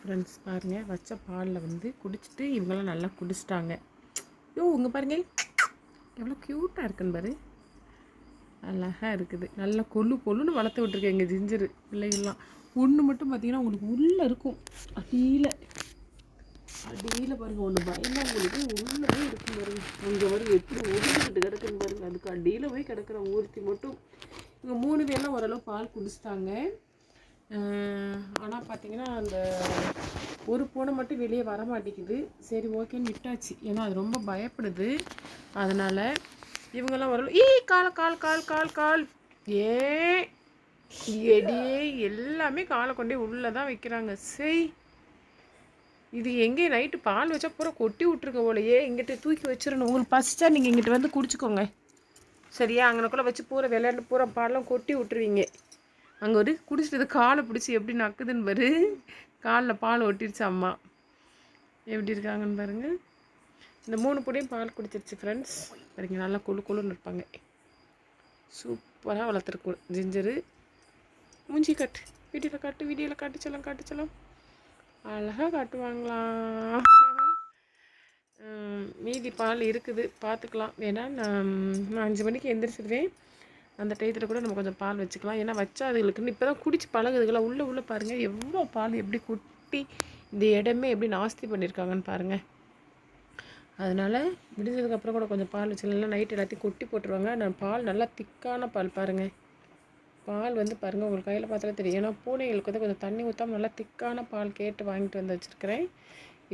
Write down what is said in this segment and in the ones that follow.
Friends பாருங்கள், வச்ச பாலில் வந்து குடிச்சிட்டு இவங்களாம் நல்லா குடிச்சிட்டாங்க. இங்கே பாருங்க எவ்வளோ க்யூட்டாக இருக்குன்னு பாரு, அழகாக இருக்குது. நல்லா கொல்லுன்னு வளர்த்து விட்ருக்கேன் எங்கள் ஜிஞ்சரு பிள்ளைகள்லாம். ஒன்று மட்டும் பார்த்தீங்கன்னா உங்களுக்கு உள்ளே இருக்கும், அடியில் பாருங்கள், ஒன்று பயமாக உங்களுக்கு உள்ளே போய் இருக்கும் பாருங்க. அங்கே வரும் எப்படி ஒதுக்கிட்டு கிடக்குன்னு பாருங்கள். அதுக்கு அடியில் போய் கிடக்கிற ஒருத்தி மட்டும். இவங்க 3 பேர்லாம் ஓரளவு பால் குடிச்சிட்டாங்க. ஆனால் பார்த்தீங்கன்னா அந்த ஒரு பூனை மட்டும் வெளியே வர மாட்டேங்குது. சரி ஓகேன்னு விட்டாச்சு, ஏன்னா அது ரொம்ப பயப்படுது. அதனால் இவங்கெல்லாம் ஓரளவு கால் கால் கால் கால் கால் எடியே எல்லாமே காலை கொண்டே உள்ளே தான் வைக்கிறாங்க. சரி, இது எங்கே நைட்டு பால் வச்சா பூரா கொட்டி விட்ருக்க போலையே. இங்கிட்ட தூக்கி வச்சிடணும். உங்களுக்கு பசிச்சா நீங்கள் இங்கிட்ட வந்து குடிச்சிக்கோங்க, சரியா? அங்கனக்குள்ளே வச்சு பூரா விளையாண்டு பூரா பால்லாம் கொட்டி விட்டுருவீங்க. அங்கே ஒரு குடிச்சிட்டு காலை பிடிச்சி எப்படி நக்குதுன்னு பாரு. காலில் பால் ஒட்டிடுச்சு அம்மா. எப்படி இருக்காங்கன்னு பாருங்கள். இந்த 3 பொடியும் பால் குடிச்சிருச்சு ஃப்ரெண்ட்ஸ். பாருங்க, நல்லா கொழுன்னு இருப்பாங்க. சூப்பராக வளர்த்துருக்கு ஜிஞ்சரு. மூஞ்சி காட்டு, வீடியோவில் காட்டுச்சலாம் அழகாக காட்டுவாங்களாம். மீதி பால் இருக்குது, பார்த்துக்கலாம். ஏன்னா நான் 5 மணிக்கு எந்திரிச்சிடுவேன். அந்த டயத்தில் கூட நம்ம கொஞ்சம் பால் வச்சுக்கலாம். ஏன்னா வச்சா அதுகளுக்குன்னு இப்போ தான் குடிச்சு பழகுதுங்களா. உள்ளே பாருங்கள் எவ்வளோ பால் எப்படி கொட்டி இந்த இடமே எப்படி நாஸ்தி பண்ணியிருக்காங்கன்னு பாருங்கள். அதனால் விடுஞ்சதுக்கப்புறம் கூட கொஞ்சம் பால் வச்சுக்கலாம். நைட் எல்லாத்தையும் கொட்டி போட்டுருவாங்க. நான் பால் நல்லா திக்கான பால் பாருங்கள். பால் வந்து பாருங்கள், உங்களுக்கு கையில் பார்த்தாலே தெரியும். ஏன்னா பூனைகளுக்கு வந்து கொஞ்சம் தண்ணி ஊற்றாமல் நல்லா திக்கான பால் கேட்டு வாங்கிட்டு வந்து வச்சுருக்கிறேன்.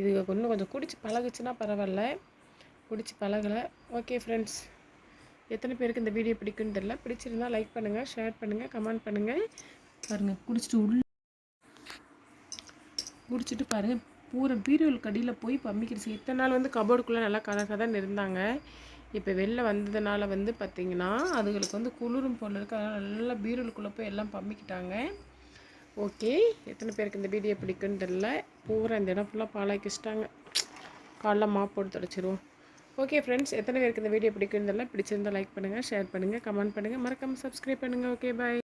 இது இன்னும் கொஞ்சம் குடிச்சு பழகுச்சுன்னா பரவாயில்ல, குடிச்சு பழகலை. ஓகே ஃப்ரெண்ட்ஸ், எத்தனை பேருக்கு இந்த வீடியோ பிடிக்குன்னு தெரியல. பிடிச்சிருந்தால் லைக் பண்ணுங்கள், ஷேர் பண்ணுங்கள், கமெண்ட் பண்ணுங்கள். பாருங்கள், குடிச்சிட்டு பாருங்கள் பூரா பீரோலுக்கு அடியில் போய் பம்மிக்கிடுச்சு. இத்தனை நாள் வந்து கபோர்டுக்குள்ளே நல்லா கதக தான் இருந்தாங்க. இப்போ வெளில வந்ததுனால வந்து பார்த்திங்கன்னா அதுகளுக்கு வந்து குளிரும் போல் இருக்குது. அதனால் நல்லா பீரோலுக்குள்ளே போய் எல்லாம் பம்மிக்கிட்டாங்க. ஓகே, எத்தனை பேருக்கு இந்த வீடியோ பிடிக்குன்னு தெரியல. பூரா இந்த இடம் ஃபுல்லாக பாலாக்கி வச்சுட்டாங்க. காலைல மாப் போட்டு தொடச்சிடுவோம். ஓகே ஃப்ரெண்ட்ஸ், எத்தனை பேருக்கு இந்த வீடியோ பிடிக்குன்னு தெரியல. பிடிச்சிருந்தால் லைக் பண்ணுங்கள், ஷேர் பண்ணுங்கள், கமெண்ட் பண்ணுங்கள், மறக்காமல் சப்ஸ்கிரைப் பண்ணுங்கள். ஓகே, பாய்.